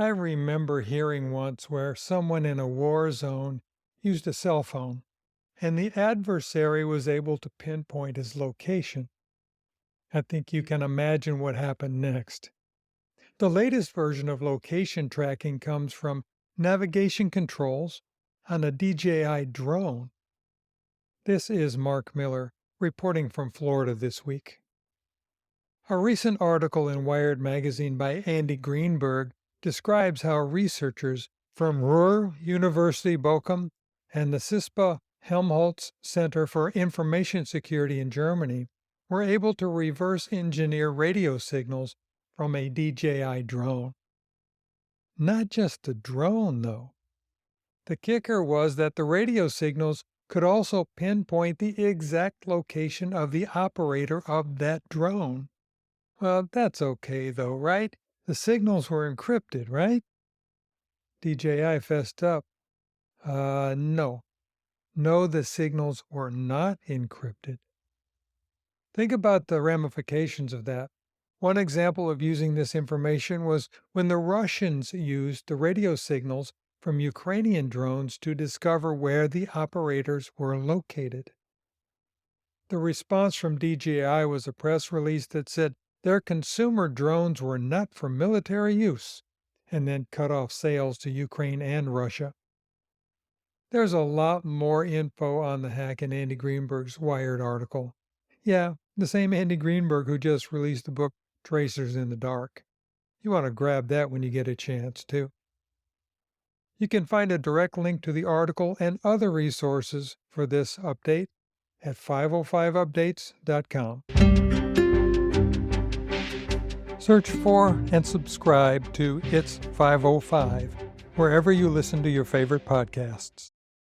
I remember hearing once where someone in a war zone used a cell phone, and the adversary was able to pinpoint his location. I think you can imagine what happened next. The latest version of location tracking comes from navigation controls on a DJI drone. This is Mark Miller, reporting from Florida this week. A recent article in Wired magazine by Andy Greenberg describes how researchers from Rohr University Bochum and the CISPA Helmholtz Center for Information Security in Germany were able to reverse engineer radio signals from a DJI drone. Not just a drone, though. The kicker was that the radio signals could also pinpoint the exact location of the operator of that drone. Well, that's okay though, right? The signals were encrypted, right? DJI fessed up. No. No, the signals were not encrypted. Think about the ramifications of that. One example of using this information was when the Russians used the radio signals from Ukrainian drones to discover where the operators were located. The response from DJI was a press release that said their consumer drones were not for military use, and then cut off sales to Ukraine and Russia. There's a lot more info on the hack in Andy Greenberg's Wired article. Yeah, the same Andy Greenberg who just released the book Tracers in the Dark. You want to grab that when you get a chance, too. You can find a direct link to the article and other resources for this update at 505updates.com. Search for and subscribe to It's 505 wherever you listen to your favorite podcasts.